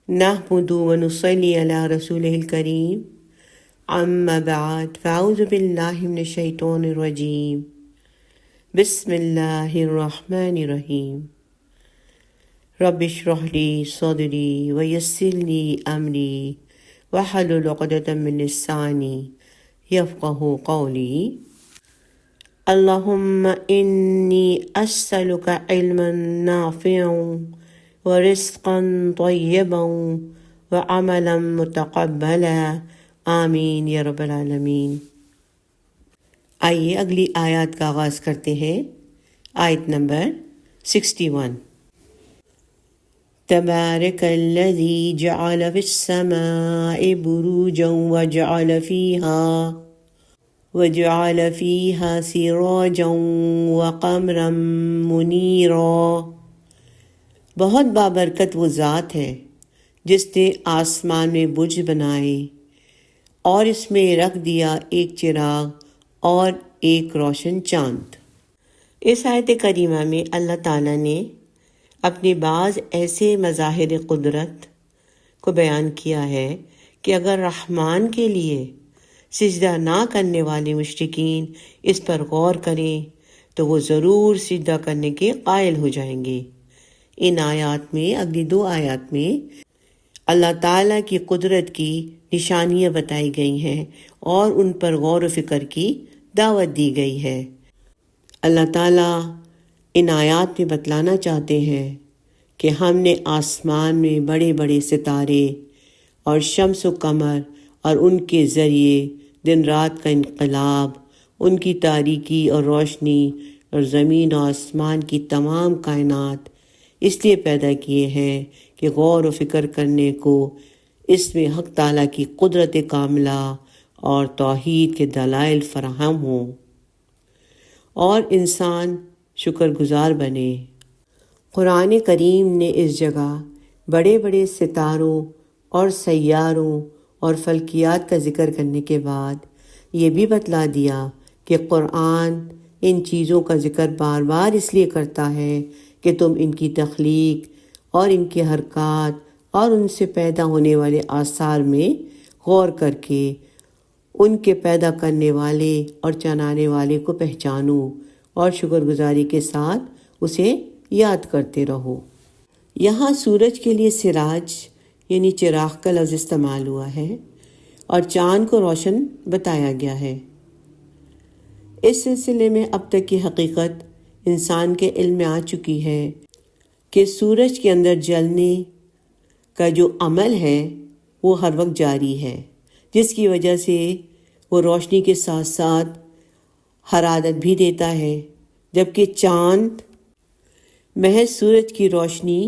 نحمد ونصلي على رسوله الكريم اما بعد فاعوذ باللہ من الشیطان الرجیم بسم اللہ الرحمن الرحیم رب اشرح لی صدری ویسر لی امری واحلل عقدۃ من لسانی یفقہوا قولی اللہم انی اسألک علما نافعا ورزقا طیبا وعملا متقبلا آمین یا رب العالمین۔ آئیے اگلی آیات کا آغاز کرتے ہیں۔ آیت نمبر 61۔ تبارک الذی جعل فی السماء بروجا وجعل فیہا سراجا وقمرا منیرا۔ بہت بابرکت وہ ذات ہے جس نے آسمان میں برج بنائے اور اس میں رکھ دیا ایک چراغ اور ایک روشن چاند۔ اس آیت کریمہ میں اللہ تعالیٰ نے اپنے بعض ایسے مظاہر قدرت کو بیان کیا ہے کہ اگر رحمان کے لیے سجدہ نہ کرنے والے مشرکین اس پر غور کریں تو وہ ضرور سجدہ کرنے کے قائل ہو جائیں گے۔ ان آیات میں، اگلی دو آیات میں اللہ تعالیٰ کی قدرت کی نشانیاں بتائی گئی ہیں اور ان پر غور و فکر کی دعوت دی گئی ہے۔ اللہ تعالیٰ ان آیات میں بتلانا چاہتے ہیں کہ ہم نے آسمان میں بڑے بڑے ستارے اور شمس و قمر اور ان کے ذریعے دن رات کا انقلاب، ان کی تاریکی اور روشنی اور زمین و آسمان کی تمام کائنات اس لیے پیدا کیے ہیں کہ غور و فکر کرنے کو اس میں حق تعالیٰ کی قدرت کاملہ اور توحید کے دلائل فراہم ہوں اور انسان شکر گزار بنے۔ قرآن کریم نے اس جگہ بڑے بڑے ستاروں اور سیاروں اور فلکیات کا ذکر کرنے کے بعد یہ بھی بتلا دیا کہ قرآن ان چیزوں کا ذکر بار بار اس لیے کرتا ہے کہ تم ان کی تخلیق اور ان کی حرکات اور ان سے پیدا ہونے والے آثار میں غور کر کے ان کے پیدا کرنے والے اور چلانے والے کو پہچانو اور شکر گزاری کے ساتھ اسے یاد کرتے رہو۔ یہاں سورج کے لیے سراج یعنی چراغ کا لفظ استعمال ہوا ہے اور چاند کو روشن بتایا گیا ہے۔ اس سلسلے میں اب تک کی حقیقت انسان کے علم میں آ چکی ہے کہ سورج کے اندر جلنے کا جو عمل ہے وہ ہر وقت جاری ہے، جس کی وجہ سے وہ روشنی کے ساتھ ساتھ حرارت بھی دیتا ہے، جبکہ چاند محض سورج کی روشنی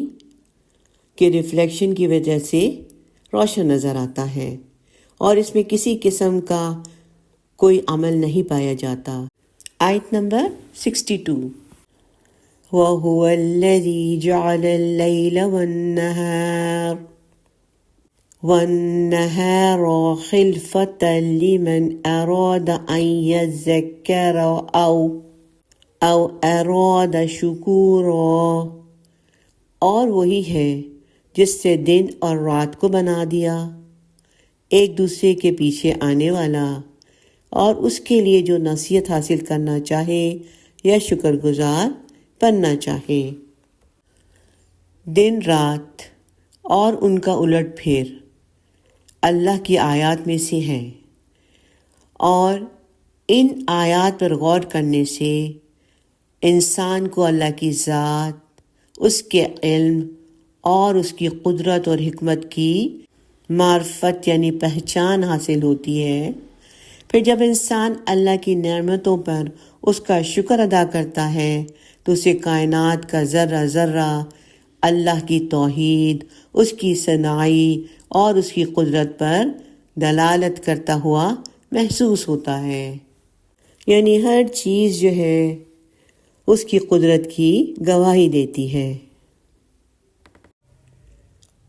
کے ریفلیکشن کی وجہ سے روشن نظر آتا ہے اور اس میں کسی قسم کا کوئی عمل نہیں پایا جاتا۔ آیت نمبر 62۔ وَهُوَ الَّذِي جَعَلَ اللَّيْلَ وَالنَّهَارَ خِلْفَةً لِمَنْ أَرَادَ أَنْ يَذَّكَّرَ أَوْ أَرَادَ شُكُورًا۔ اور وہی ہے جس سے دن اور رات کو بنا دیا ایک دوسرے کے پیچھے آنے والا، اور اس کے لیے جو نصیحت حاصل کرنا چاہے یا شکر گزار بننا چاہے۔ دن رات اور ان کا الٹ پھیر اللہ کی آیات میں سے ہیں، اور ان آیات پر غور کرنے سے انسان کو اللہ کی ذات، اس کے علم اور اس کی قدرت اور حکمت کی معرفت یعنی پہچان حاصل ہوتی ہے۔ پھر جب انسان اللہ کی نعمتوں پر اس کا شکر ادا کرتا ہے تو اسے کائنات کا ذرہ ذرہ اللہ کی توحید، اس کی صنائی اور اس کی قدرت پر دلالت کرتا ہوا محسوس ہوتا ہے، یعنی ہر چیز جو ہے اس کی قدرت کی گواہی دیتی ہے۔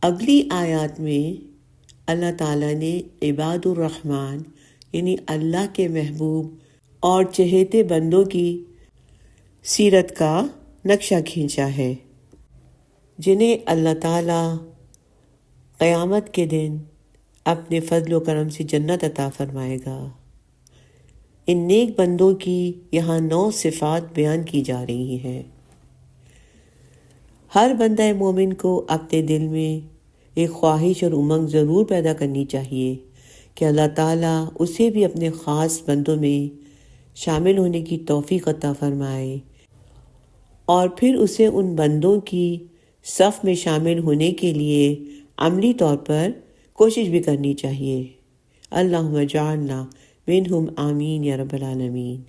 اگلی آیات میں اللہ تعالیٰ نے عباد الرحمن یعنی اللہ کے محبوب اور چہیتے بندوں کی سیرت کا نقشہ کھینچا ہے، جنہیں اللہ تعالیٰ قیامت کے دن اپنے فضل و کرم سے جنت عطا فرمائے گا۔ ان نیک بندوں کی یہاں 9 صفات بیان کی جا رہی ہیں۔ ہر بندہ مومن کو اپنے دل میں ایک خواہش اور امنگ ضرور پیدا کرنی چاہیے کہ اللہ تعالیٰ اسے بھی اپنے خاص بندوں میں شامل ہونے کی توفیق عطا فرمائے، اور پھر اسے ان بندوں کی صف میں شامل ہونے کے لیے عملی طور پر کوشش بھی کرنی چاہیے۔ اللہم اجعلنا منہم آمین یا رب العالمین۔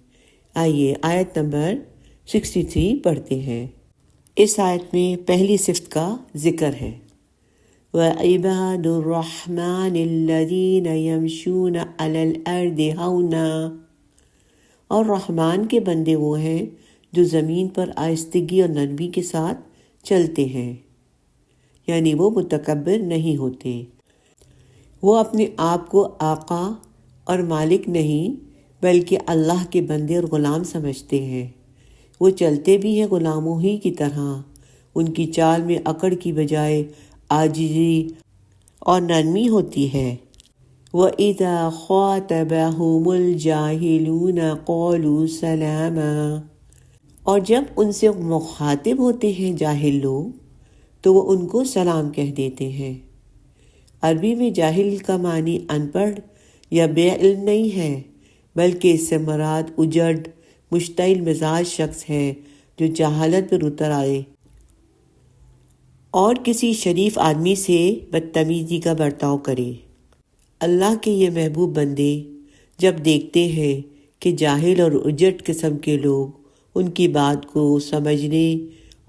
آئیے آیت نمبر 63 پڑھتے ہیں۔ اس آیت میں پہلی صفت کا ذکر ہے، وَعِبَادُ الرَّحْمَنِ الَّذِينَ يَمْشُونَ عَلَى الْأَرْضِ هَوْنًا، اور رحمان کے بندے وہ ہیں جو زمین پر آہستگی اور نرمی کے ساتھ چلتے ہیں، یعنی وہ متکبر نہیں ہوتے، وہ اپنے آپ کو آقا اور مالک نہیں بلکہ اللہ کے بندے اور غلام سمجھتے ہیں۔ وہ چلتے بھی ہیں غلاموں ہی کی طرح، ان کی چال میں اکڑ کی بجائے عاجزی اور نرمی ہوتی ہے۔ وَإِذَا خَاطَبَهُمُ الْجَاهِلُونَ قَالُوا سَلَامًا، اور جب ان سے مخاطب ہوتے ہیں جاہل لوگ تو وہ ان کو سلام کہہ دیتے ہیں۔ عربی میں جاہل کا معنی ان پڑھ یا بے علم نہیں ہے، بلکہ اس سے مراد اجڑ مشتعل مزاج شخص ہے جو جہالت پر اتر آئے اور کسی شریف آدمی سے بدتمیزی کا برتاؤ کرے۔ اللہ کے یہ محبوب بندے جب دیکھتے ہیں کہ جاہل اور اجڑ قسم کے لوگ ان کی بات کو سمجھنے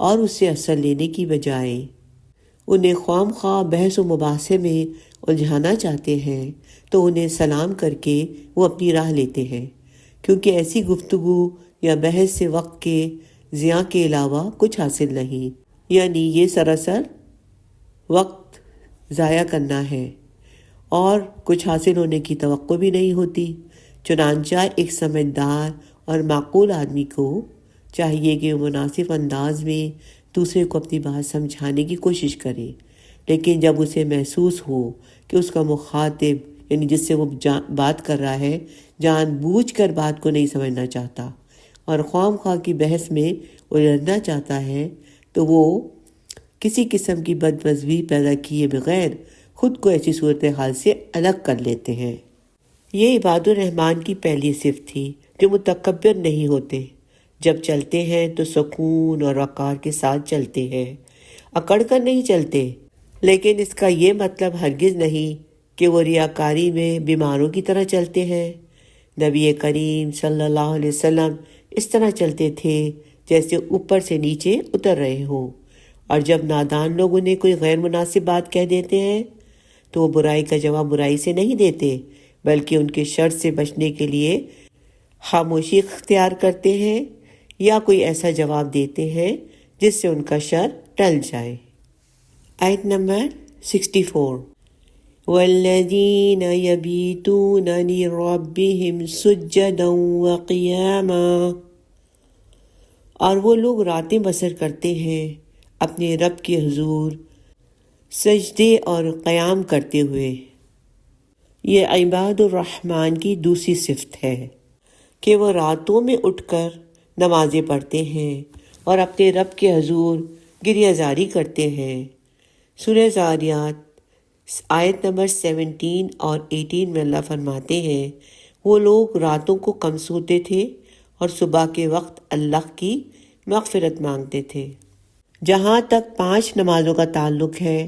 اور اس سے اثر لینے کی بجائے انہیں خواہ مخواہ بحث و مباحثے میں الجھانا چاہتے ہیں تو انہیں سلام کر کے وہ اپنی راہ لیتے ہیں، کیونکہ ایسی گفتگو یا بحث سے وقت کے ضیاع کے علاوہ کچھ حاصل نہیں، یعنی یہ سراسر وقت ضائع کرنا ہے اور کچھ حاصل ہونے کی توقع بھی نہیں ہوتی۔ چنانچہ ایک سمجھدار اور معقول آدمی کو چاہیے کہ وہ مناسب انداز میں دوسرے کو اپنی بات سمجھانے کی کوشش کرے، لیکن جب اسے محسوس ہو کہ اس کا مخاطب یعنی جس سے وہ بات کر رہا ہے جان بوجھ کر بات کو نہیں سمجھنا چاہتا اور خواہ مخواہ کی بحث میں الجھنا چاہتا ہے تو وہ کسی قسم کی بدمزگی پیدا کیے بغیر خود کو ایسی صورتحال سے الگ کر لیتے ہیں۔ یہ عباد الرحمن کی پہلی صفت تھی جو متکبر نہیں ہوتے، جب چلتے ہیں تو سکون اور وقار کے ساتھ چلتے ہیں، اکڑ کر نہیں چلتے، لیکن اس کا یہ مطلب ہرگز نہیں کہ وہ ریاکاری میں بیماروں کی طرح چلتے ہیں۔ نبی کریم صلی اللہ علیہ وسلم اس طرح چلتے تھے جیسے اوپر سے نیچے اتر رہے ہوں، اور جب نادان لوگ انہیں کوئی غیر مناسب بات کہہ دیتے ہیں تو وہ برائی کا جواب برائی سے نہیں دیتے بلکہ ان کے شر سے بچنے کے لیے خاموشی اختیار کرتے ہیں یا کوئی ایسا جواب دیتے ہیں جس سے ان کا شر ٹل جائے۔ آیت نمبر 64، وَالَّذِينَ يَبِيتُونَ لِرَبِّهِمْ سُجَّدًا وَقِيَامًا، اور وہ لوگ راتیں بسر کرتے ہیں اپنے رب کے حضور سجدے اور قیام کرتے ہوئے۔ یہ عباد الرحمن کی دوسری صفت ہے کہ وہ راتوں میں اٹھ کر نمازیں پڑھتے ہیں اور اپنے رب کے حضور گریہ زاری کرتے ہیں۔ سورہ زاریات آیت نمبر 17 اور 18 میں اللہ فرماتے ہیں، وہ لوگ راتوں کو کم سوتے تھے اور صبح کے وقت اللہ کی مغفرت مانگتے تھے۔ جہاں تک 5 نمازوں کا تعلق ہے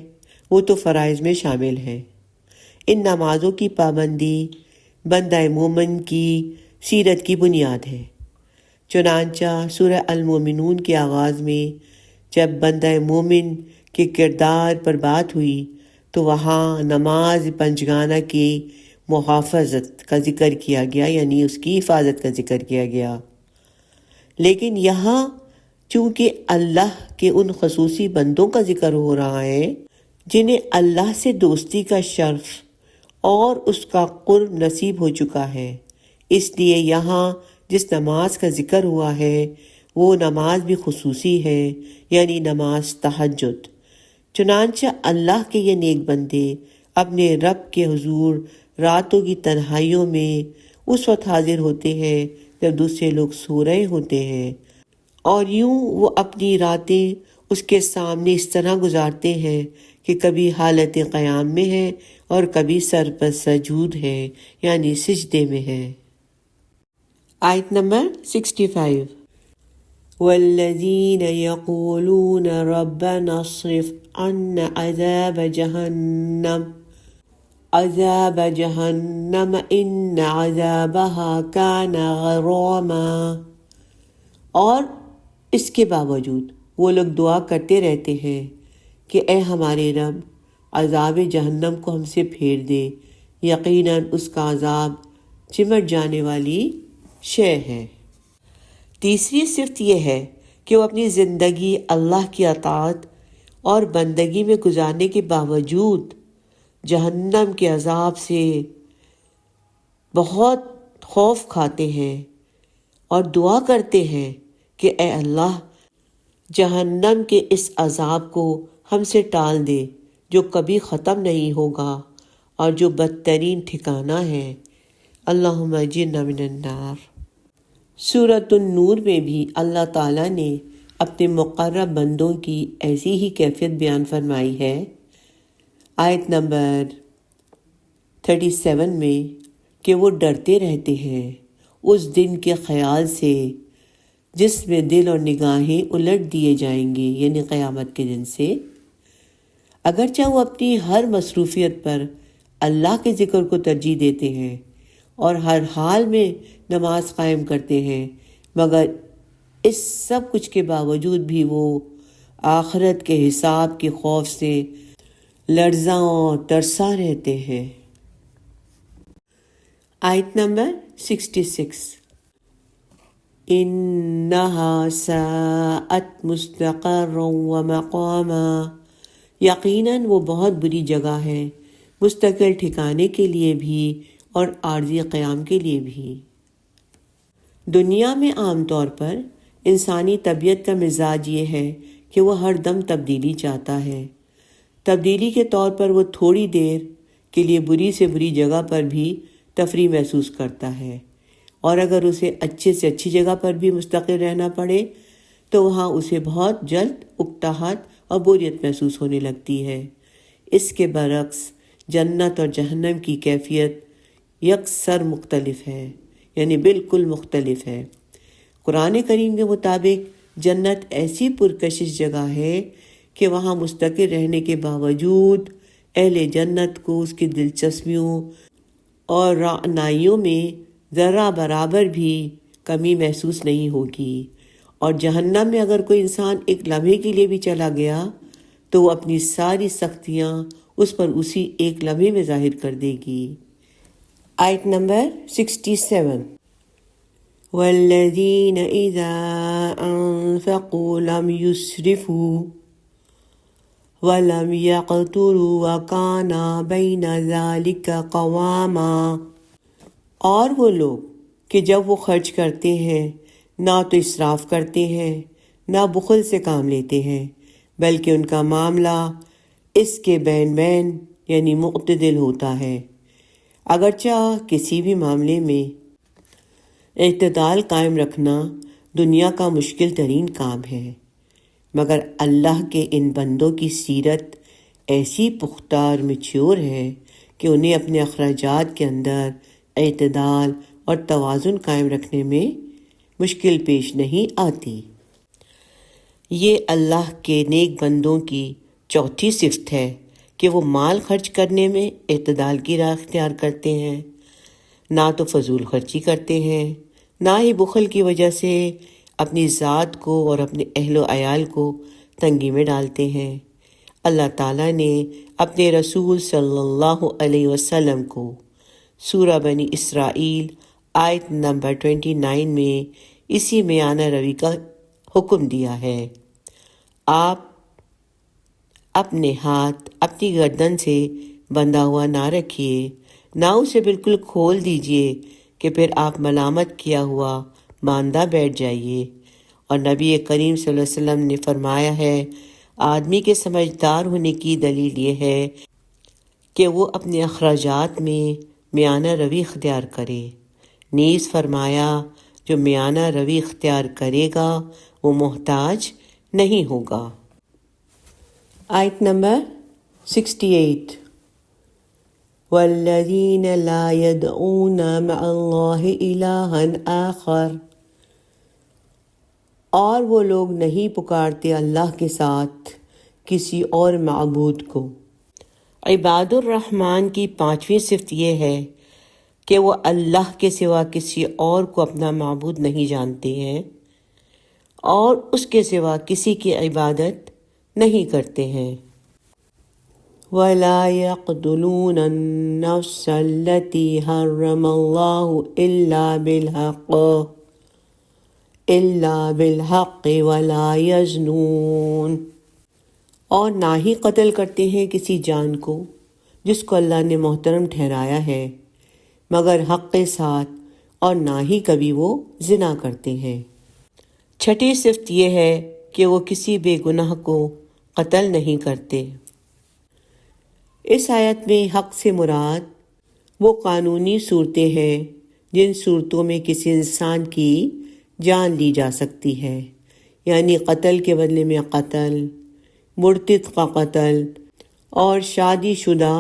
وہ تو فرائض میں شامل ہے۔ ان نمازوں کی پابندی بندہ مومن کی سیرت کی بنیاد ہے۔ چنانچہ سورہ المومنون کے آغاز میں جب بندہ مومن کے کردار پر بات ہوئی تو وہاں نماز پنجگانہ کی محافظت کا ذکر کیا گیا، یعنی اس کی حفاظت کا ذکر کیا گیا۔ لیکن یہاں چونکہ اللہ کے ان خصوصی بندوں کا ذکر ہو رہا ہے جنہیں اللہ سے دوستی کا شرف اور اس کا قرب نصیب ہو چکا ہے، اس لیے یہاں جس نماز کا ذکر ہوا ہے وہ نماز بھی خصوصی ہے، یعنی نماز تہجد، چنانچہ اللہ کے یہ نیک بندے اپنے رب کے حضور راتوں کی تنہائیوں میں اس وقت حاضر ہوتے ہیں جب دوسرے لوگ سو رہے ہوتے ہیں، اور یوں وہ اپنی راتیں اس کے سامنے اس طرح گزارتے ہیں کہ کبھی حالت قیام میں ہے اور کبھی سر پر سجود ہے، یعنی سجدے میں ہے۔ آیت نمبر 65۔ والذین یقولون ربنا اصرف عنا عذاب جہنم ان عذابها کان غراما، اور اس کے باوجود وہ لوگ دعا کرتے رہتے ہیں کہ اے ہمارے رب عذاب جہنم کو ہم سے پھیر دے، یقیناً اس کا عذاب چمٹ جانے والی شے ہے۔ تیسری صفت یہ ہے کہ وہ اپنی زندگی اللہ کی اطاعت اور بندگی میں گزارنے کے باوجود جہنم کے عذاب سے بہت خوف کھاتے ہیں اور دعا کرتے ہیں کہ اے اللہ جہنم کے اس عذاب کو ہم سے ٹال دے جو کبھی ختم نہیں ہوگا اور جو بدترین ٹھکانہ ہے۔ اللہم اجرنا من النار۔ سورۃ النور میں بھی اللہ تعالیٰ نے اپنے مقرب بندوں کی ایسی ہی کیفیت بیان فرمائی ہے۔ آیت نمبر 37 میں کہ وہ ڈرتے رہتے ہیں اس دن کے خیال سے جس میں دل اور نگاہیں الٹ دیے جائیں گے، یعنی قیامت کے دن سے۔ اگرچہ وہ اپنی ہر مصروفیت پر اللہ کے ذکر کو ترجیح دیتے ہیں اور ہر حال میں نماز قائم کرتے ہیں، مگر اس سب کچھ کے باوجود بھی وہ آخرت کے حساب کے خوف سے لرزاں اور ترساں رہتے ہیں۔ آیت نمبر 66۔ انہا ساءت مستقرا ومقاما، یقیناً وہ بہت بری جگہ ہے مستقل ٹھکانے کے لیے بھی اور عارضی قیام کے لیے بھی۔ دنیا میں عام طور پر انسانی طبیعت کا مزاج یہ ہے کہ وہ ہر دم تبدیلی چاہتا ہے۔ تبدیلی کے طور پر وہ تھوڑی دیر کے لیے بری سے بری جگہ پر بھی تفریح محسوس کرتا ہے، اور اگر اسے اچھے سے اچھی جگہ پر بھی مستقل رہنا پڑے تو وہاں اسے بہت جلد اکتاہٹ اور بوریت محسوس ہونے لگتی ہے۔ اس کے برعکس جنت اور جہنم کی کیفیت یکسر مختلف ہے، یعنی بالکل مختلف ہے۔ قرآن کریم کے مطابق جنت ایسی پرکشش جگہ ہے کہ وہاں مستقل رہنے کے باوجود اہل جنت کو اس کی دلچسپیوں اور رعنائیوں میں ذرہ برابر بھی کمی محسوس نہیں ہوگی، اور جہنم میں اگر کوئی انسان ایک لمحے کے لیے بھی چلا گیا تو وہ اپنی ساری سختیاں اس پر اسی ایک لمحے میں ظاہر کر دے گی۔ آیت نمبر 67۔ والذین اذا انفقوا لم يسرفوا وَلَمْ يَقْتُرُوا وَكَانَ بَيْنَ ذَلِكَ قَوَامًا، اور وہ لوگ کہ جب وہ خرچ کرتے ہیں نہ تو اسراف کرتے ہیں نہ بخل سے کام لیتے ہیں، بلکہ ان کا معاملہ اس کے بین بین یعنی معتدل ہوتا ہے۔ اگرچہ کسی بھی معاملے میں اعتدال قائم رکھنا دنیا کا مشکل ترین کام ہے، مگر اللہ کے ان بندوں کی سیرت ایسی پختہ اور میچور ہے کہ انہیں اپنے اخراجات کے اندر اعتدال اور توازن قائم رکھنے میں مشکل پیش نہیں آتی۔ یہ اللہ کے نیک بندوں کی چوتھی صفت ہے کہ وہ مال خرچ کرنے میں اعتدال کی راہ اختیار کرتے ہیں، نہ تو فضول خرچی کرتے ہیں، نہ ہی بخل کی وجہ سے اپنی ذات کو اور اپنے اہل و عیال کو تنگی میں ڈالتے ہیں۔ اللہ تعالیٰ نے اپنے رسول صلی اللہ علیہ وسلم کو سورہ بنی اسرائیل آیت نمبر 29 میں اسی میانہ روی کا حکم دیا ہے۔ آپ اپنے ہاتھ اپنی گردن سے بندھا ہوا نہ رکھیے، نہ اسے بالکل کھول دیجیے کہ پھر آپ ملامت کیا ہوا ماندہ بیٹھ جائیے، اور نبی کریم صلی اللہ علیہ وسلم نے فرمایا ہے آدمی کے سمجھدار ہونے کی دلیل یہ ہے کہ وہ اپنے اخراجات میں میانہ روی اختیار کرے۔ نیز فرمایا جو میانہ روی اختیار کرے گا وہ محتاج نہیں ہوگا۔ آیت نمبر 68 وَالَّذِينَ لَا يَدْعُونَ مَعَ اللَّهِ إِلَٰهًا آخَرَ، اور وہ لوگ نہیں پکارتے اللہ کے ساتھ کسی اور معبود کو۔ عباد الرحمن کی 5ویں صفت یہ ہے کہ وہ اللہ کے سوا کسی اور کو اپنا معبود نہیں جانتے ہیں اور اس کے سوا کسی کی عبادت نہیں کرتے ہیں۔ وَلَا يَقْتُلُونَ النَّفْسَ الَّتِي حَرَّمَ اللَّهُ إِلَّا بِالْحَقِّ وَلَا يَزْنُونَ، اور نہ ہی قتل کرتے ہیں کسی جان کو جس کو اللہ نے محترم ٹھہرایا ہے مگر حق کے ساتھ، اور نہ ہی کبھی وہ زنا کرتے ہیں۔ 6ٹھی صفت یہ ہے کہ وہ کسی بے گناہ کو قتل نہیں کرتے۔ اس آیت میں حق سے مراد وہ قانونی صورتیں ہیں جن صورتوں میں کسی انسان کی جان لی جا سکتی ہے، یعنی قتل کے بدلے میں قتل، مرتد کا قتل اور شادی شدہ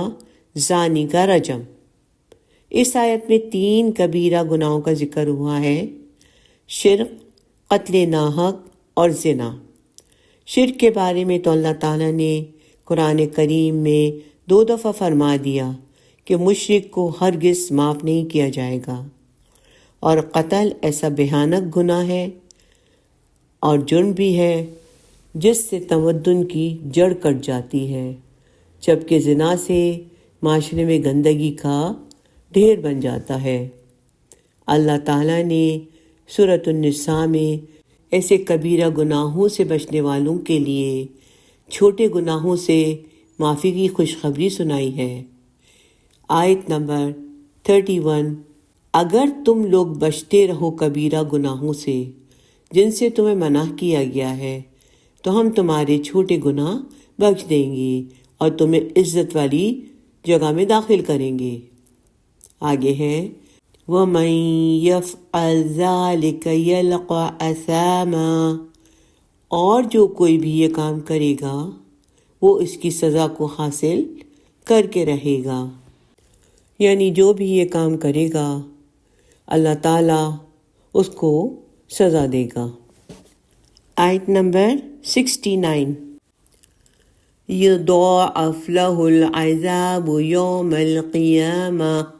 زانی کا رجم۔ اس آیت میں 3 کبیرہ گناہوں کا ذکر ہوا ہے: شرک، قتل ناحق اور زنا۔ شرک کے بارے میں تو اللہ تعالیٰ نے قرآن کریم میں 2 دفعہ فرما دیا کہ مشرک کو ہرگز معاف نہیں کیا جائے گا، اور قتل ایسا بھیانک گناہ ہے اور جرم بھی ہے جس سے تمدن کی جڑ کٹ جاتی ہے، جبکہ زنا سے معاشرے میں گندگی کا ڈھیر بن جاتا ہے۔ اللہ تعالیٰ نے سورۃ النساء میں ایسے کبیرہ گناہوں سے بچنے والوں کے لیے چھوٹے گناہوں سے معافی کی خوشخبری سنائی ہے۔ آیت نمبر 31 اگر تم لوگ بچتے رہو کبیرہ گناہوں سے جن سے تمہیں منع کیا گیا ہے تو ہم تمہارے چھوٹے گناہ بخش دیں گے اور تمہیں عزت والی جگہ میں داخل کریں گے۔ آگے ہے وَمَن يَفْعَلْ ذَلِكَ يَلْقَ أَثَامًا، اور جو کوئی بھی یہ کام کرے گا وہ اس کی سزا کو حاصل کر کے رہے گا، یعنی جو بھی یہ کام کرے گا اللہ تعالیٰ اس کو سزا دے گا۔ آیت نمبر 69 يُضَاعَفْ لَهُ الْعَذَابُ يَوْمَ الْقِيَامَةِ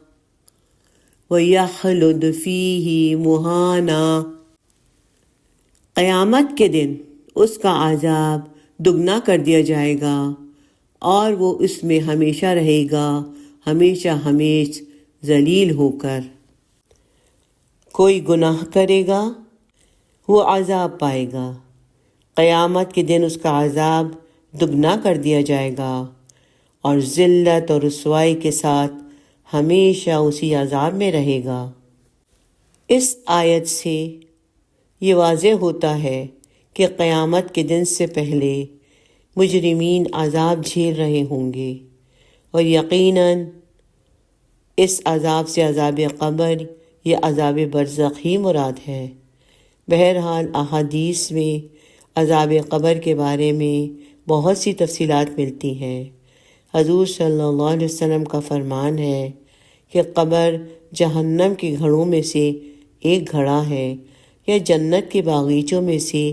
وَيَخْلُدْ فِيهِ مُهَانًا، قیامت کے دن اس کا عذاب دگنا کر دیا جائے گا اور وہ اس میں ہمیشہ رہے گا، ہمیشہ ہمیش ذلیل ہو کر۔ کوئی گناہ کرے گا وہ عذاب پائے گا، قیامت کے دن اس کا عذاب دگنا کر دیا جائے گا اور ذلت اور رسوائی کے ساتھ ہمیشہ اسی عذاب میں رہے گا۔ اس آیت سے یہ واضح ہوتا ہے کہ قیامت کے دن سے پہلے مجرمین عذاب جھیل رہے ہوں گے، اور یقیناً اس عذاب سے عذاب قبر یا عذاب برزخ ہی مراد ہے۔ بہرحال احادیث میں عذاب قبر کے بارے میں بہت سی تفصیلات ملتی ہیں۔ حضور صلی اللہ علیہ وسلم کا فرمان ہے کہ قبر جہنم کے گھڑوں میں سے ایک گھڑا ہے یا جنت کے باغیچوں میں سے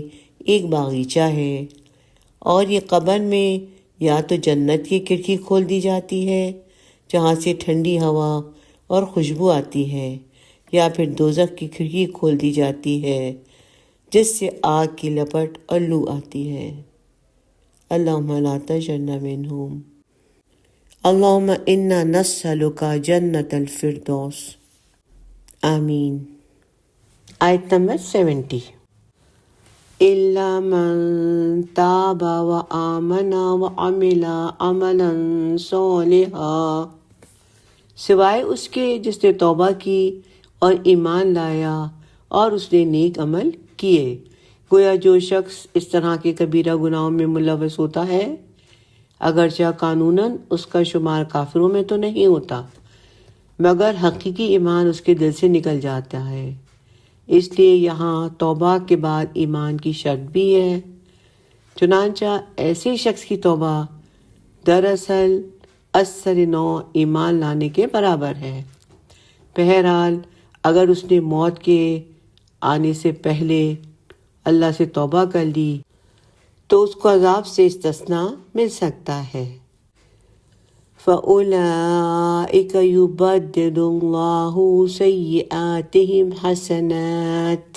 ایک باغیچہ ہے، اور یہ قبر میں یا تو جنت کی کھڑکی کھول دی جاتی ہے جہاں سے ٹھنڈی ہوا اور خوشبو آتی ہے، یا پھر دوزخ کی کھڑکی کھول دی جاتی ہے جس سے آگ کی لپٹ اور لو آتی ہے۔ اللہم لا تجعلنا منہم۔ اللہم انا نسألک جنت الفردوس۔ آمین۔ آیت نمبر 70 إِلَّا مَن تَابَ وَآمَنَ وَعَمِلَ عَمَلًا صَالِحًا، سوائے اس کے جس نے توبہ کی اور ایمان لایا اور اس نے نیک عمل کیے۔ گویا جو شخص اس طرح کے کبیرہ گناہوں میں ملوث ہوتا ہے اگرچہ قانوناً اس کا شمار کافروں میں تو نہیں ہوتا، مگر حقیقی ایمان اس کے دل سے نکل جاتا ہے۔ اس لیے یہاں توبہ کے بعد ایمان کی شرط بھی ہے۔ چنانچہ ایسے شخص کی توبہ دراصل اثر نو ایمان لانے کے برابر ہے۔ بہرحال اگر اس نے موت کے آنے سے پہلے اللہ سے توبہ کر لی تو اس کو عذاب سے استثناء مل سکتا ہے۔ فَأُولَئِكَ يُبَدِّلُ اللَّهُ سَيِّئَاتِهِمْ حَسَنَاتٍ،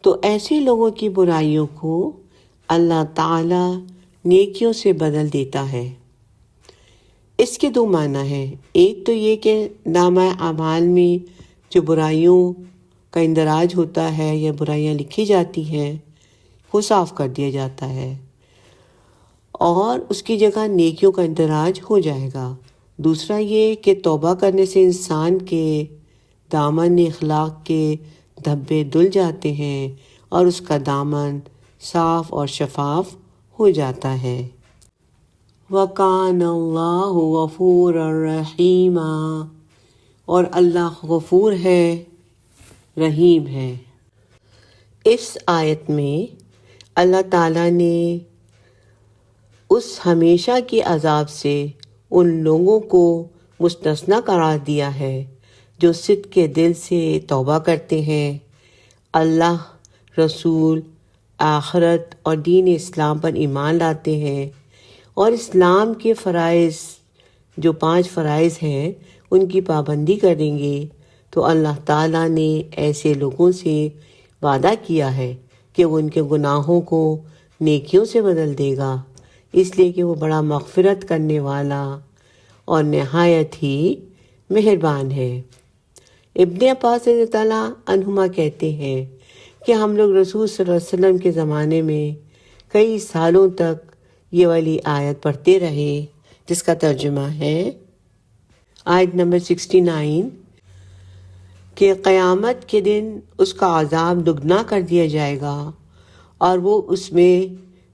تو ایسے لوگوں کی برائیوں کو اللہ تعالی نیکیوں سے بدل دیتا ہے۔ اس کے دو معنی ہیں، ایک تو یہ کہ نامہ اعمال میں جو برائیوں کا اندراج ہوتا ہے یا برائیاں لکھی جاتی ہیں وہ صاف کر دیا جاتا ہے اور اس کی جگہ نیکیوں کا اندراج ہو جائے گا۔ دوسرا یہ کہ توبہ کرنے سے انسان کے دامن اخلاق کے دھبے دھل جاتے ہیں اور اس کا دامن صاف اور شفاف ہو جاتا ہے۔ وَكَانَ اللَّهُ غَفُورًا رَحِيمًا، اور اللہ غفور ہے، رحیم ہے۔ اس آیت میں اللہ تعالیٰ نے اس ہمیشہ کے عذاب سے ان لوگوں کو مستثنی قرار دیا ہے جو صدق کے دل سے توبہ کرتے ہیں، اللہ، رسول، آخرت اور دین اسلام پر ایمان لاتے ہیں اور اسلام کے فرائض جو 5 فرائض ہیں ان کی پابندی کریں گے تو اللہ تعالیٰ نے ایسے لوگوں سے وعدہ کیا ہے کہ وہ ان کے گناہوں کو نیکیوں سے بدل دے گا، اس لیے کہ وہ بڑا مغفرت کرنے والا اور نہایت ہی مہربان ہے۔ ابن عباس رضی اللہ عنہما کہتے ہیں کہ ہم لوگ رسول صلی اللہ علیہ وسلم کے زمانے میں کئی سالوں تک یہ والی آیت پڑھتے رہے جس کا ترجمہ ہے آیت نمبر 69 کہ قیامت کے دن اس کا عذاب دگنا کر دیا جائے گا اور وہ اس میں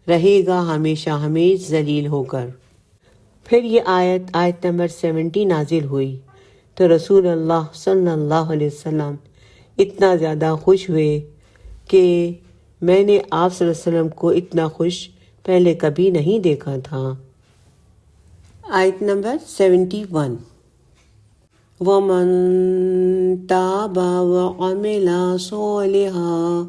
رہے گا ہمیشہ ہمیش ذلیل ہو کر۔ پھر یہ آیت نمبر 70 نازل ہوئی تو رسول اللہ صلی اللہ علیہ وسلم اتنا زیادہ خوش ہوئے کہ میں نے آپ صلی اللہ علیہ وسلم کو اتنا خوش پہلے کبھی نہیں دیکھا تھا۔ آیت نمبر 71 وَمَن تَابَ وَعَمِلَ صَالِحًا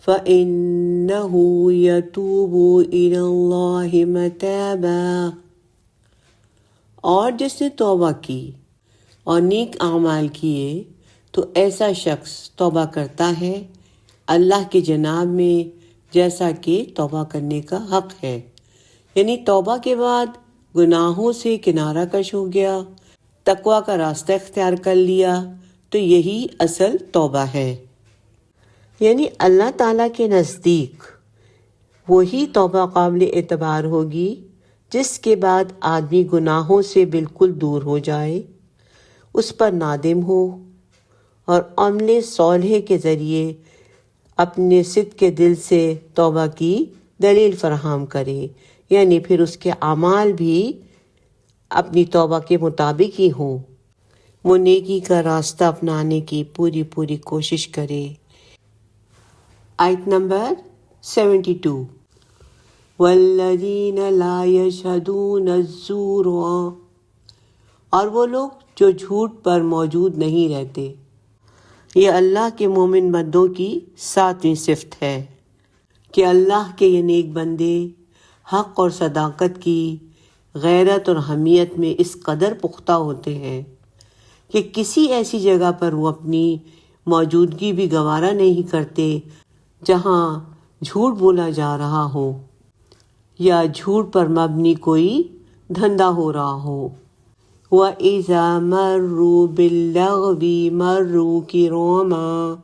فَإِنَّهُ يَتُوبُ إِلَى اللَّهِ مَتَابًا، اور جس نے توبہ کی اور نیک اعمال کیے تو ایسا شخص توبہ کرتا ہے اللہ کی جناب میں جیسا کہ توبہ کرنے کا حق ہے، یعنی توبہ کے بعد گناہوں سے کنارہ کش ہو گیا، تقوی کا راستہ اختیار کر لیا تو یہی اصل توبہ ہے۔ یعنی اللہ تعالیٰ کے نزدیک وہی توبہ قابل اعتبار ہوگی جس کے بعد آدمی گناہوں سے بالکل دور ہو جائے، اس پر نادم ہو اور عمل صالح کے ذریعے اپنے صدق کے دل سے توبہ کی دلیل فراہم کرے، یعنی پھر اس کے اعمال بھی اپنی توبہ کے مطابق ہی ہوں، وہ نیکی کا راستہ اپنانے کی پوری کوشش کرے۔ آیت نمبر 72 وَالَّذِينَ لَا يَشْهَدُونَ الزُّورَ، اور وہ لوگ جو جھوٹ پر موجود نہیں رہتے۔ یہ اللہ کے مومن بندوں کی 7ویں صفت ہے کہ اللہ کے یہ نیک بندے حق اور صداقت کی غیرت اور حمیت میں اس قدر پختہ ہوتے ہیں کہ کسی ایسی جگہ پر وہ اپنی موجودگی بھی گوارا نہیں کرتے جہاں جھوٹ بولا جا رہا ہو یا جھوٹ پر مبنی کوئی دھندا ہو رہا ہو۔ وَإِذَا مَرُّوا بِاللَّغْوِ مَرُّوا كِرَامًا،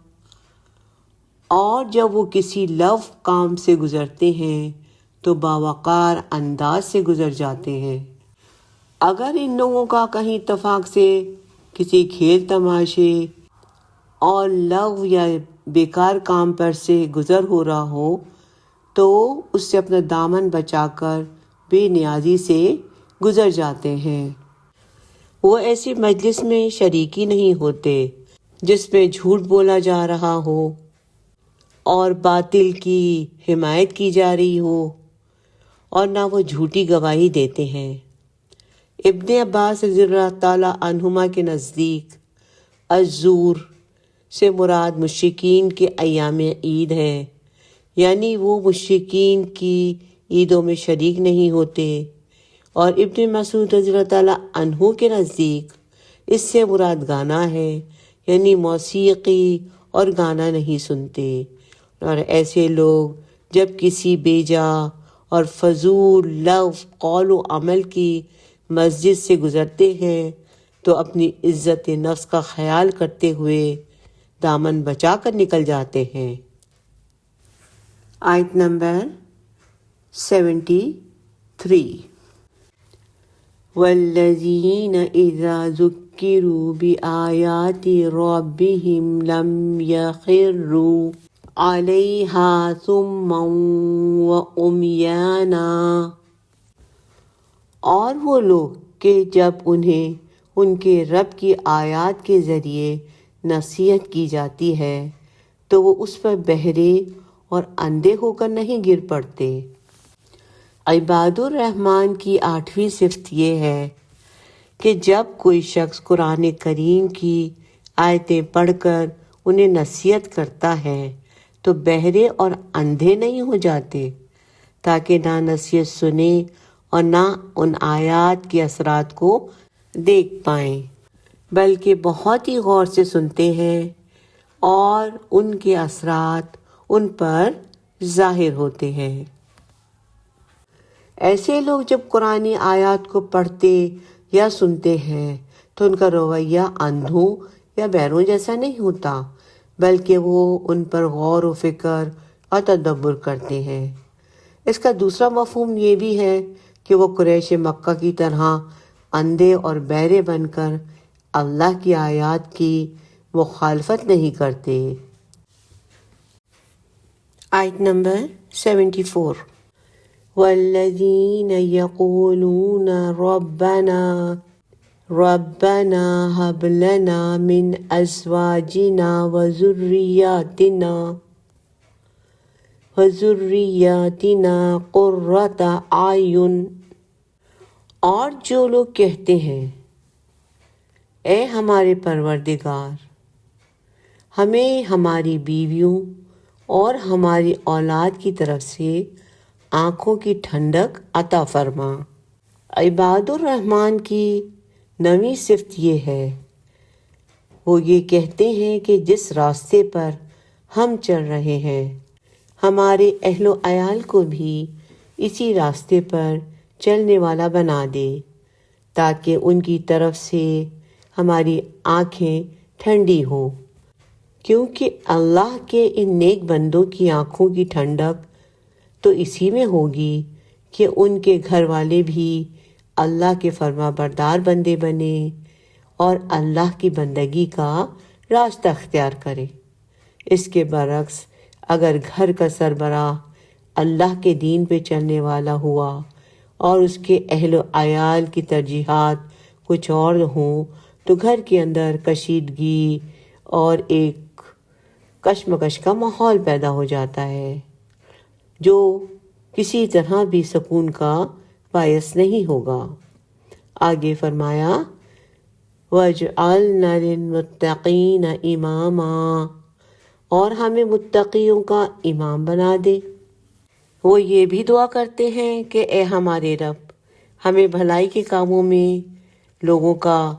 اور جب وہ کسی لغو کام سے گزرتے ہیں تو باوقار انداز سے گزر جاتے ہیں۔ اگر ان لوگوں کا کہیں اتفاق سے کسی کھیل تماشے اور لغو یا بیکار کام پر سے گزر ہو رہا ہو تو اس سے اپنا دامن بچا کر بے نیازی سے گزر جاتے ہیں۔ وہ ایسی مجلس میں شریکی نہیں ہوتے جس میں جھوٹ بولا جا رہا ہو اور باطل کی حمایت کی جا رہی ہو، اور نہ وہ جھوٹی گواہی دیتے ہیں۔ ابن عباس رضی اللہ تعالیٰ عنہما کے نزدیک الزور سے مراد مشرکین کے ایام عید ہے، یعنی وہ مشرکین کی عیدوں میں شریک نہیں ہوتے، اور ابن مسعود رضی اللہ تعالیٰ عنہ کے نزدیک اس سے مراد گانا ہے، یعنی موسیقی اور گانا نہیں سنتے، اور ایسے لوگ جب کسی بے جا اور فضول لفظ قول و عمل کی مسجد سے گزرتے ہیں تو اپنی عزت نفس کا خیال کرتے ہوئے دامن بچا کر نکل جاتے ہیں۔ آیت نمبر 73۔ وَالَّذِينَ إِذَا ذُكِّرُوا بِآيَاتِ رَبِّهِمْ لَمْ يَخِرُّوا عَلَيْهَا صُمًّا وَعُمْيَانًا، اور وہ لوگ کہ جب انہیں ان کے رب کی آیات کے ذریعے نصیحت کی جاتی ہے تو وہ اس پر بہرے اور اندھے ہو کر نہیں گر پڑتے۔ عباد الرحمن کی 8ویں صفت یہ ہے کہ جب کوئی شخص قرآن کریم کی آیتیں پڑھ کر انہیں نصیحت کرتا ہے تو بہرے اور اندھے نہیں ہو جاتے، تاکہ نہ نصیحت سنیں اور نہ ان آیات کے اثرات کو دیکھ پائیں، بلکہ بہت ہی غور سے سنتے ہیں اور ان کے اثرات ان پر ظاہر ہوتے ہیں۔ ایسے لوگ جب قرآنی آیات کو پڑھتے یا سنتے ہیں تو ان کا رویہ اندھوں یا بہروں جیسا نہیں ہوتا، بلکہ وہ ان پر غور و فکر اور تدبر کرتے ہیں۔ اس کا دوسرا مفہوم یہ بھی ہے کہ وہ قریش مکہ کی طرح اندھے اور بہرے بن کر اللہ کی آیات کی مخالفت نہیں کرتے۔ آیت نمبر 74۔ وَالَّذِينَ يَقُولُونَ رَبَّنَا هَبْ لَنَا مِنْ أَزْوَاجِنَا وَذُرِّيَّاتِنَا قُرَّةَ أَعْیُنٍ، اور جو لوگ کہتے ہیں اے ہمارے پروردگار ہمیں ہماری بیویوں اور ہماری اولاد کی طرف سے آنکھوں کی ٹھنڈک عطا فرما۔ عباد الرحمن کی 9ویں صفت یہ ہے، وہ یہ کہتے ہیں کہ جس راستے پر ہم چل رہے ہیں ہمارے اہل و عیال کو بھی اسی راستے پر چلنے والا بنا دے، تاکہ ان کی طرف سے ہماری آنکھیں ٹھنڈی ہوں، کیونکہ اللہ کے ان نیک بندوں کی آنکھوں کی ٹھنڈک تو اسی میں ہوگی کہ ان کے گھر والے بھی اللہ کے فرما بردار بندے بنے اور اللہ کی بندگی کا راستہ اختیار کرے۔ اس کے برعکس اگر گھر کا سربراہ اللہ کے دین پہ چلنے والا ہوا اور اس کے اہل و عیال کی ترجیحات کچھ اور ہوں تو گھر کے اندر کشیدگی اور ایک کشمکش کا ماحول پیدا ہو جاتا ہے جو کسی طرح بھی سکون کا باعث نہیں ہوگا۔ آگے فرمایا وَاجْعَلْنَا لِلْمُتَّقِينَ إِمَامًا، اور ہمیں متقیوں کا امام بنا دے۔ وہ یہ بھی دعا کرتے ہیں کہ اے ہمارے رب ہمیں بھلائی کے کاموں میں لوگوں کا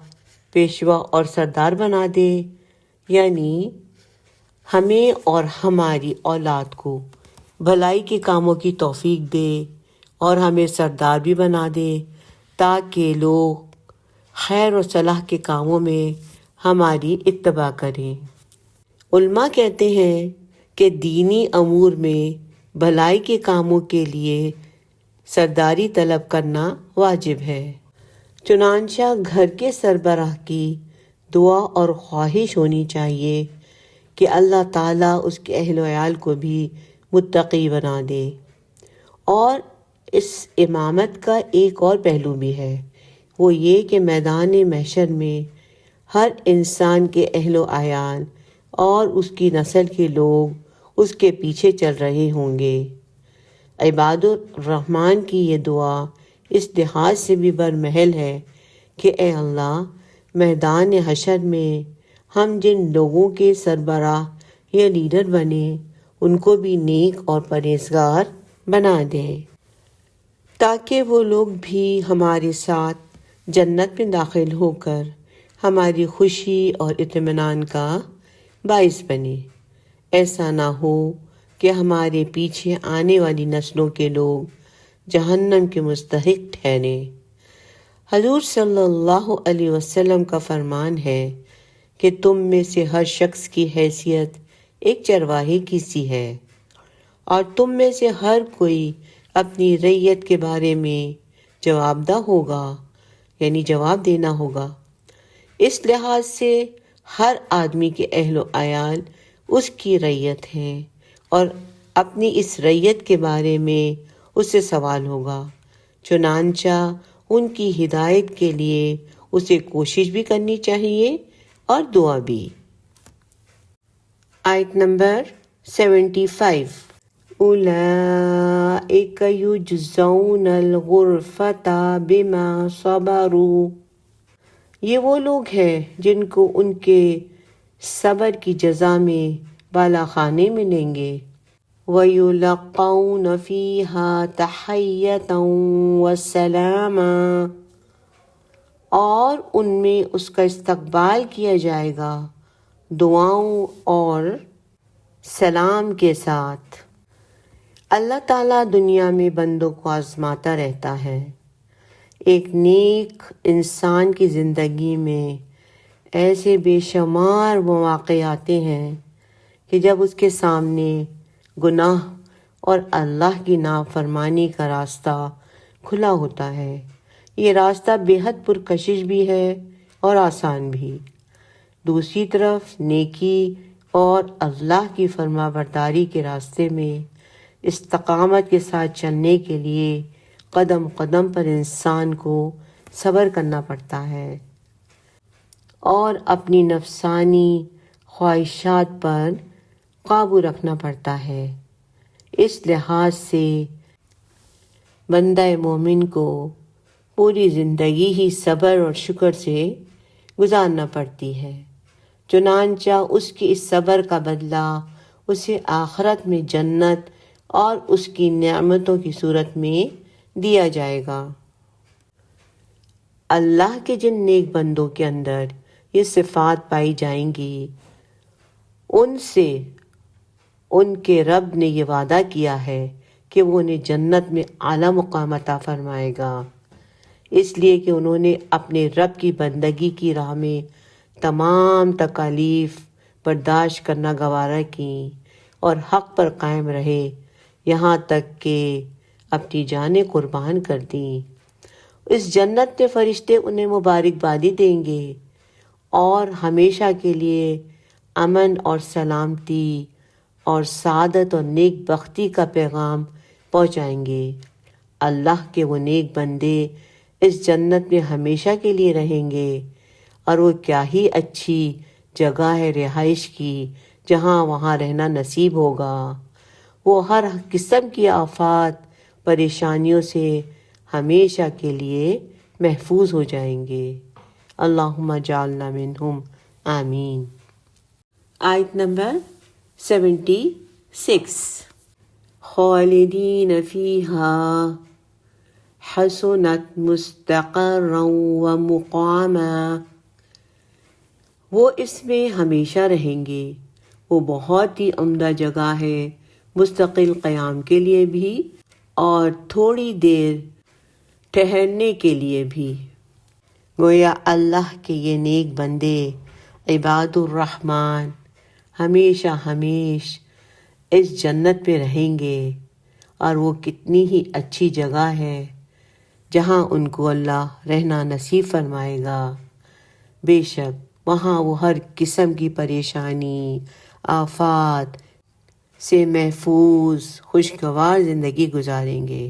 پیشوا اور سردار بنا دے، یعنی ہمیں اور ہماری اولاد کو بھلائی کے کاموں کی توفیق دے اور ہمیں سردار بھی بنا دے تاکہ لوگ خیر و صلاح کے کاموں میں ہماری اتباع کریں۔ علماء کہتے ہیں کہ دینی امور میں بھلائی کے کاموں کے لیے سرداری طلب کرنا واجب ہے، چنانچہ گھر کے سربراہ کی دعا اور خواہش ہونی چاہیے کہ اللہ تعالیٰ اس کے اہل و عیال کو بھی متقی بنا دے۔ اور اس امامت کا ایک اور پہلو بھی ہے، وہ یہ کہ میدان محشر میں ہر انسان کے اہل و عیال اور اس کی نسل کے لوگ اس کے پیچھے چل رہے ہوں گے۔ عباد الرحمن کی یہ دعا اس لحاظ سے بھی برمحل ہے کہ اے اللہ، میدان حشر میں ہم جن لوگوں کے سربراہ یا لیڈر بنے ان کو بھی نیک اور پرہیزگار بنا دیں، تاکہ وہ لوگ بھی ہمارے ساتھ جنت میں داخل ہو کر ہماری خوشی اور اطمینان کا باعث بنے۔ ایسا نہ ہو کہ ہمارے پیچھے آنے والی نسلوں کے لوگ جہنم کے مستحق ٹھہریں۔ حضور صلی اللہ علیہ وسلم کا فرمان ہے کہ تم میں سے ہر شخص کی حیثیت ایک چرواہے کی سی ہے، اور تم میں سے ہر کوئی اپنی رعیت کے بارے میں جواب دہ ہوگا، یعنی جواب دینا ہوگا۔ اس لحاظ سے ہر آدمی کے اہل و عیال اس کی رعیت ہیں، اور اپنی اس رعیت کے بارے میں اس سے سوال ہوگا، چنانچہ ان کی ہدایت کے لیے اسے کوشش بھی کرنی چاہیے اور دعا بھی۔ آیت نمبر 75۔ اولئک یجزون الغرفۃ بما صبروا، یہ وہ لوگ ہیں جن کو ان کے صبر کی جزا میں بالا خانے ملیں گے۔ وَيُلَقَّوْنَ فِيهَا تَحِيَّةً وَسَلَامًا، اور ان میں اس کا استقبال کیا جائے گا دعاؤں اور سلام کے ساتھ۔ اللہ تعالیٰ دنیا میں بندوں کو آزماتا رہتا ہے۔ ایک نیک انسان کی زندگی میں ایسے بے شمار مواقع آتے ہیں کہ جب اس کے سامنے گناہ اور اللہ کی نافرمانی کا راستہ کھلا ہوتا ہے۔ یہ راستہ بے حد پرکشش بھی ہے اور آسان بھی۔ دوسری طرف نیکی اور اللہ کی فرما برداری کے راستے میں استقامت کے ساتھ چلنے کے لیے قدم قدم پر انسان کو صبر کرنا پڑتا ہے اور اپنی نفسانی خواہشات پر قابو رکھنا پڑتا ہے۔ اس لحاظ سے بندہ مومن کو پوری زندگی ہی صبر اور شکر سے گزارنا پڑتی ہے، چنانچہ اس کی اس صبر کا بدلہ اسے آخرت میں جنت اور اس کی نعمتوں کی صورت میں دیا جائے گا۔ اللہ کے جن نیک بندوں کے اندر یہ صفات پائی جائیں گی، ان سے ان کے رب نے یہ وعدہ کیا ہے کہ وہ انہیں جنت میں اعلیٰ مقام عطا فرمائے گا، اس لیے کہ انہوں نے اپنے رب کی بندگی کی راہ میں تمام تکالیف برداشت کرنا گوارا کی اور حق پر قائم رہے، یہاں تک کہ اپنی جانیں قربان کر دیں۔ اس جنت میں فرشتے انہیں مبارکبادی دیں گے اور ہمیشہ کے لیے امن اور سلامتی اور سعادت اور نیک بختی کا پیغام پہنچائیں گے۔ اللہ کے وہ نیک بندے اس جنت میں ہمیشہ کے لیے رہیں گے، اور وہ کیا ہی اچھی جگہ ہے رہائش کی جہاں وہاں رہنا نصیب ہوگا۔ وہ ہر قسم کی آفات پریشانیوں سے ہمیشہ کے لیے محفوظ ہو جائیں گے۔ اللہم اجعلنا منہم، آمین۔ آیت نمبر 76۔ خالدین فیہا حسنت مستقرا ومقاما، وہ اس میں ہمیشہ رہیں گے، وہ بہت ہی عمدہ جگہ ہے مستقل قیام کے لیے بھی اور تھوڑی دیر ٹھہرنے کے لیے بھی۔ گویا اللہ کے یہ نیک بندے عباد الرحمن ہمیشہ ہمیش اس جنت میں رہیں گے، اور وہ کتنی ہی اچھی جگہ ہے جہاں ان کو اللہ رہنا نصیب فرمائے گا۔ بے شک وہاں وہ ہر قسم کی پریشانی، آفات سے محفوظ خوشگوار زندگی گزاریں گے۔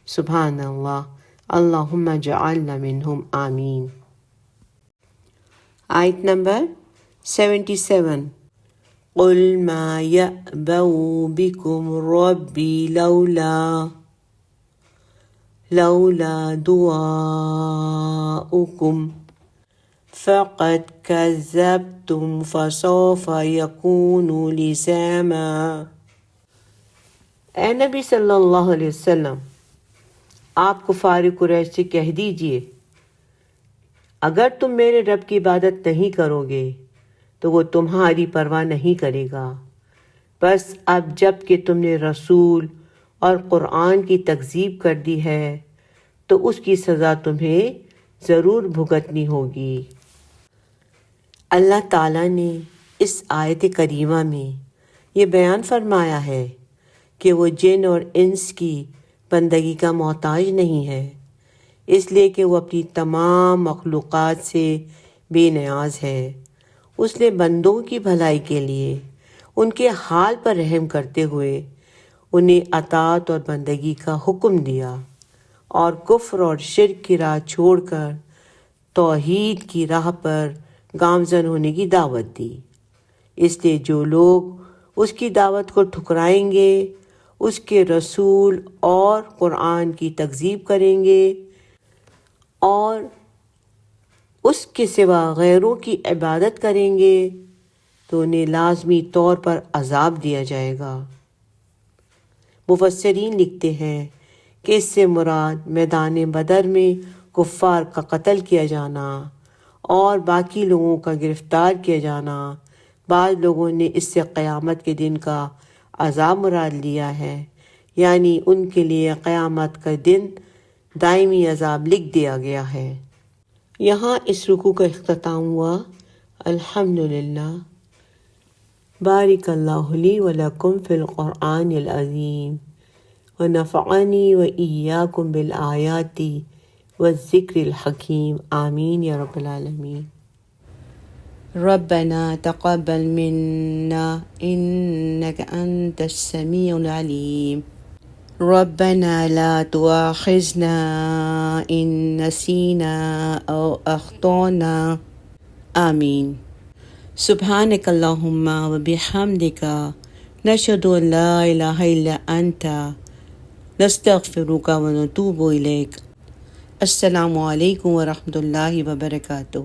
سبحان اللہ، اللہم جعلنا منہم، آمین۔ آیت نمبر 77۔ قل ما يأبأ بكم ربي لولا دعاؤكم فقد كذبتم فسوف يكون لزاما۔ اے نبی صلی اللہ علیہ وسلم، آپ کفار قریش سے کہہ دیجئے، اگر تم میرے رب کی عبادت نہیں کرو گے تو وہ تمہاری پرواہ نہیں کرے گا، بس اب جب کہ تم نے رسول اور قرآن کی تکذیب کر دی ہے تو اس کی سزا تمہیں ضرور بھگتنی ہوگی۔ اللہ تعالیٰ نے اس آیت کریمہ میں یہ بیان فرمایا ہے کہ وہ جن اور انس کی بندگی کا محتاج نہیں ہے، اس لیے کہ وہ اپنی تمام مخلوقات سے بے نیاز ہے۔ اس نے بندوں کی بھلائی کے لیے ان کے حال پر رحم کرتے ہوئے انہیں اطاعت اور بندگی کا حکم دیا اور کفر اور شرک کی راہ چھوڑ کر توحید کی راہ پر گامزن ہونے کی دعوت دی۔ اس لیے جو لوگ اس کی دعوت کو ٹھکرائیں گے، اس کے رسول اور قرآن کی تکذیب کریں گے اور اس کے سوا غیروں کی عبادت کریں گے تو انہیں لازمی طور پر عذاب دیا جائے گا۔ مفسرین لکھتے ہیں کہ اس سے مراد میدان بدر میں کفار کا قتل کیا جانا اور باقی لوگوں کا گرفتار کیا جانا، بعض لوگوں نے اس سے قیامت کے دن کا عذاب مراد لیا ہے، یعنی ان کے لیے قیامت کا دن دائمی عذاب لکھ دیا گیا ہے۔ یہاں اس رکوع کا اختتام ہوا۔ الحمدللہ۔ بارک اللہ لی ولکم فی القرآن العظیم ونفعنی وإیاکم بالآیات والذکر الحکیم، آمین یا رب العالمین۔ ربنا تقبل منا انک انت السمیع العلیم، ربنا لا تؤاخذنا ان نسینا او اخطأنا، آمین۔ سبحانک اللہم وبحمدک نشہد ان لا الہ الا انت نستغفرک ونتوب الیک۔ السلام علیکم ورحمۃ اللہ وبرکاتہ۔